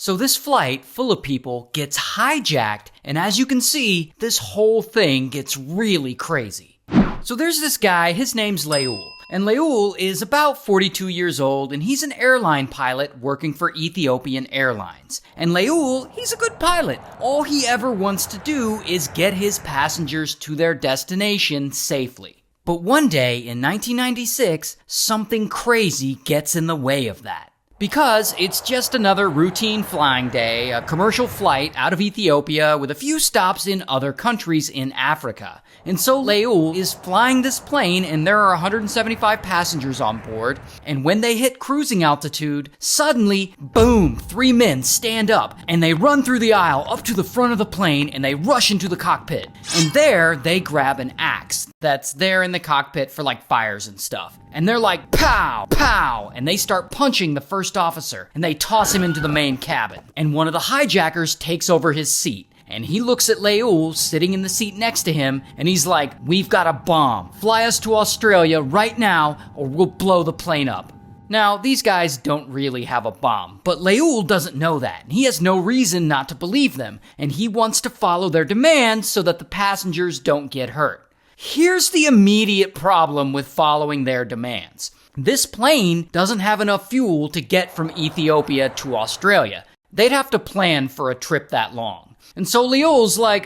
So this flight full of people gets hijacked, and as you can see, this whole thing gets really crazy. So there's this guy, his name's Leul. And Leul is about 42 years old, and he's an airline pilot working for Ethiopian Airlines. And Leul, he's a good pilot. All he ever wants to do is get his passengers to their destination safely. But one day in 1996, something crazy gets in the way of that. Because it's just another routine flying day, a commercial flight out of Ethiopia with a few stops in other countries in Africa. And so Leul is flying this plane, and there are 175 passengers on board, and when they hit cruising altitude, suddenly, boom, 3 men stand up, and they run through the aisle up to the front of the plane, and they rush into the cockpit. And there, they grab an axe that's there in the cockpit for like fires and stuff. And they're like, pow, pow, and they start punching the first officer, and they toss him into the main cabin. And one of the hijackers takes over his seat, and he looks at Leul sitting in the seat next to him, and he's like, we've got a bomb. Fly us to Australia right now, or we'll blow the plane up. Now, these guys don't really have a bomb, but Leul doesn't know that, and he has no reason not to believe them, and he wants to follow their demands so that the passengers don't get hurt. Here's the immediate problem with following their demands. This plane doesn't have enough fuel to get from Ethiopia to Australia. They'd have to plan for a trip that long. And so Leul's like,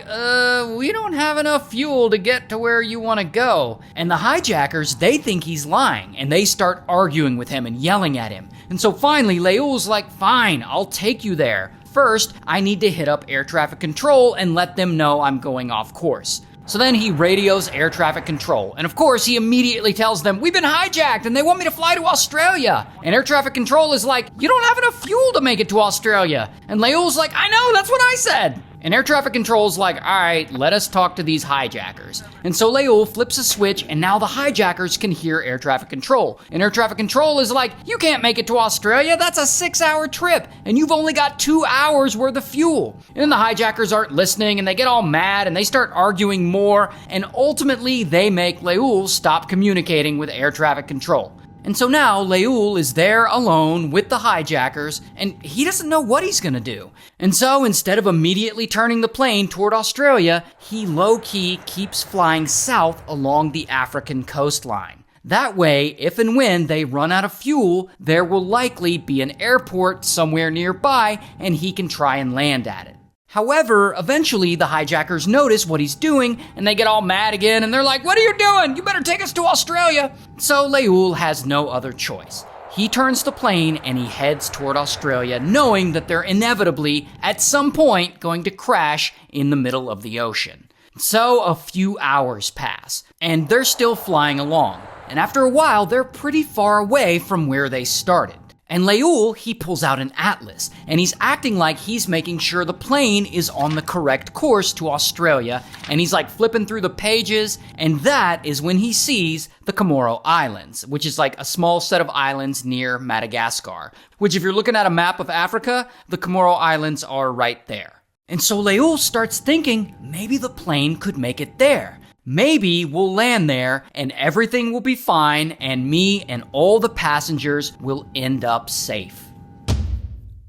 we don't have enough fuel to get to where you want to go. And the hijackers, they think he's lying, and they start arguing with him and yelling at him. And so finally, Leul's like, fine, I'll take you there. First, I need to hit up air traffic control and let them know I'm going off course. So then he radios air traffic control, and of course he immediately tells them, we've been hijacked and they want me to fly to Australia. And air traffic control is like, you don't have enough fuel to make it to Australia. And Leul's like, I know, that's what I said. And air traffic control's like, all right, let us talk to these hijackers. And so Leul flips a switch, and now the hijackers can hear air traffic control. And air traffic control is like, you can't make it to Australia. That's a 6-hour trip, and you've only got 2 hours worth of fuel. And then the hijackers aren't listening, and they get all mad, and they start arguing more, and ultimately they make Leul stop communicating with air traffic control. And so now Leul is there alone with the hijackers, and he doesn't know what he's gonna do. And so instead of immediately turning the plane toward Australia, he low-key keeps flying south along the African coastline. That way, if and when they run out of fuel, there will likely be an airport somewhere nearby, and he can try and land at it. However, eventually the hijackers notice what he's doing, and they get all mad again, and they're like, what are you doing? You better take us to Australia. So Leul has no other choice. He turns the plane and he heads toward Australia, knowing that they're inevitably, at some point, going to crash in the middle of the ocean. So a few hours pass, and they're still flying along. And after a while, they're pretty far away from where they started. And Leul, he pulls out an atlas, and he's acting like he's making sure the plane is on the correct course to Australia, and he's like flipping through the pages, and that is when he sees the Comoros Islands, which is like a small set of islands near Madagascar, which if you're looking at a map of Africa, the Comoros Islands are right there. And so Leul starts thinking, maybe the plane could make it there. Maybe we'll land there and everything will be fine and me and all the passengers will end up safe.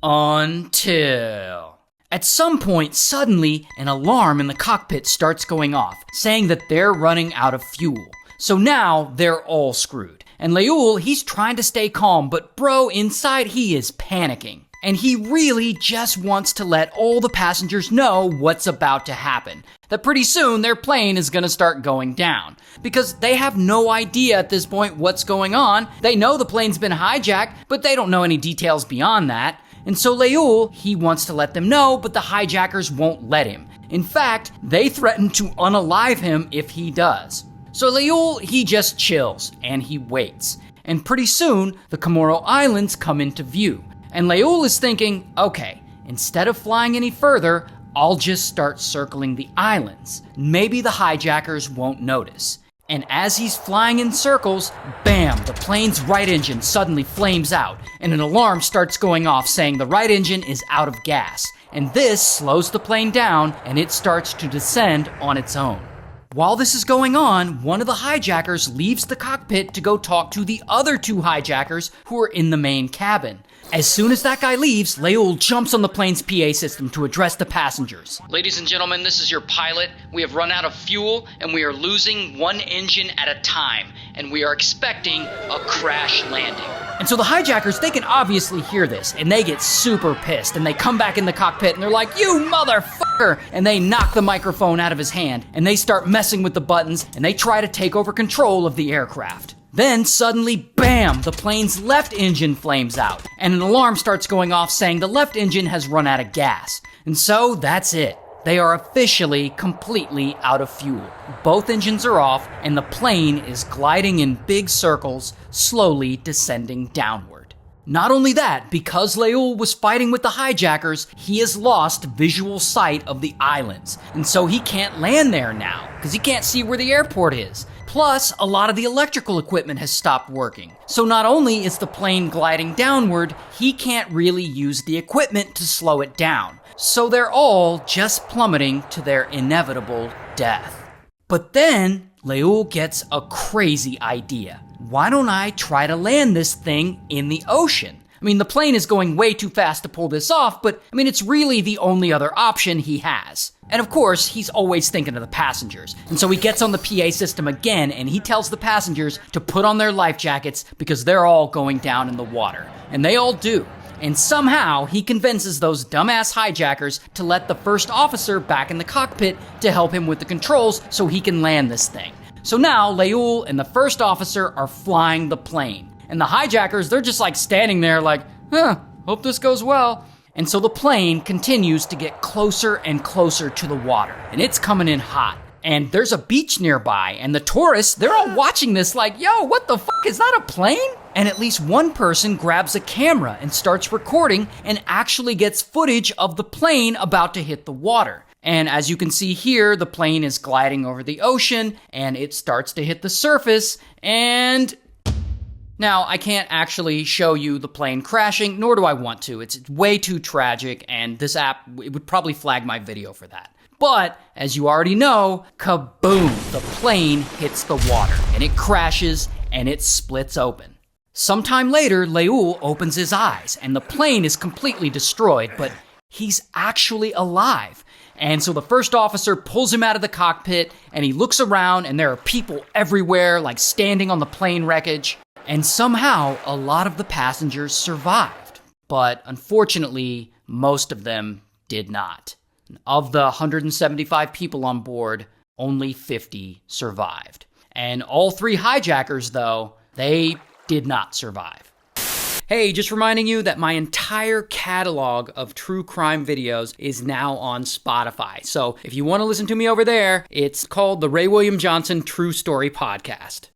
Until... At some point, suddenly, an alarm in the cockpit starts going off, saying that they're running out of fuel. So now, they're all screwed. And Leul, he's trying to stay calm, but bro, inside he is panicking. And he really just wants to let all the passengers know what's about to happen. That pretty soon their plane is going to start going down. Because they have no idea at this point what's going on. They know the plane's been hijacked, but they don't know any details beyond that. And so Leul, he wants to let them know, but the hijackers won't let him. In fact, they threaten to unalive him if he does. So Leul, he just chills, and he waits. And pretty soon, the Comoros Islands come into view. And Leul is thinking, okay, instead of flying any further, I'll just start circling the islands. Maybe the hijackers won't notice. And as he's flying in circles, bam, the plane's right engine suddenly flames out, and an alarm starts going off saying the right engine is out of gas. And this slows the plane down, and it starts to descend on its own. While this is going on, one of the hijackers leaves the cockpit to go talk to the other two hijackers who are in the main cabin. As soon as that guy leaves, Leul jumps on the plane's PA system to address the passengers. Ladies and gentlemen, this is your pilot. We have run out of fuel and we are losing one engine at a time, and we are expecting a crash landing. And so the hijackers, they can obviously hear this, and they get super pissed, and they come back in the cockpit and they're like, "You motherfucker!" And they knock the microphone out of his hand, and they start messing with the buttons, and they try to take over control of the aircraft. Then suddenly, bam, the plane's left engine flames out, and an alarm starts going off saying the left engine has run out of gas. And so that's it. They are officially completely out of fuel. Both engines are off, and the plane is gliding in big circles, slowly descending downward. Not only that, because Leul was fighting with the hijackers, he has lost visual sight of the islands, and so he can't land there now, because he can't see where the airport is. Plus, a lot of the electrical equipment has stopped working. So not only is the plane gliding downward, he can't really use the equipment to slow it down. So they're all just plummeting to their inevitable death. But then, Leul gets a crazy idea. Why don't I try to land this thing in the ocean? I mean, the plane is going way too fast to pull this off, but I mean, it's really the only other option he has. And of course, he's always thinking of the passengers. And so he gets on the PA system again, and he tells the passengers to put on their life jackets because they're all going down in the water. And they all do. And somehow, he convinces those dumbass hijackers to let the first officer back in the cockpit to help him with the controls so he can land this thing. So now, Leul and the first officer are flying the plane. And the hijackers, they're just like standing there like, hope this goes well. And so the plane continues to get closer and closer to the water, and it's coming in hot. And there's a beach nearby, and the tourists, they're all watching this like, yo, what the fuck, is that a plane? And at least one person grabs a camera and starts recording and actually gets footage of the plane about to hit the water. And as you can see here, the plane is gliding over the ocean, and it starts to hit the surface, and... Now, I can't actually show you the plane crashing, nor do I want to. It's way too tragic, and this app, it would probably flag my video for that. But, as you already know, kaboom! The plane hits the water, and it crashes, and it splits open. Sometime later, Leul opens his eyes, and the plane is completely destroyed, but he's actually alive. And so the first officer pulls him out of the cockpit, and he looks around, and there are people everywhere, like standing on the plane wreckage. And somehow, a lot of the passengers survived. But unfortunately, most of them did not. Of the 175 people on board, only 50 survived. And all 3 hijackers, though, they did not survive. Hey, just reminding you that my entire catalog of true crime videos is now on Spotify. So if you want to listen to me over there, it's called the Ray William Johnson True Story Podcast.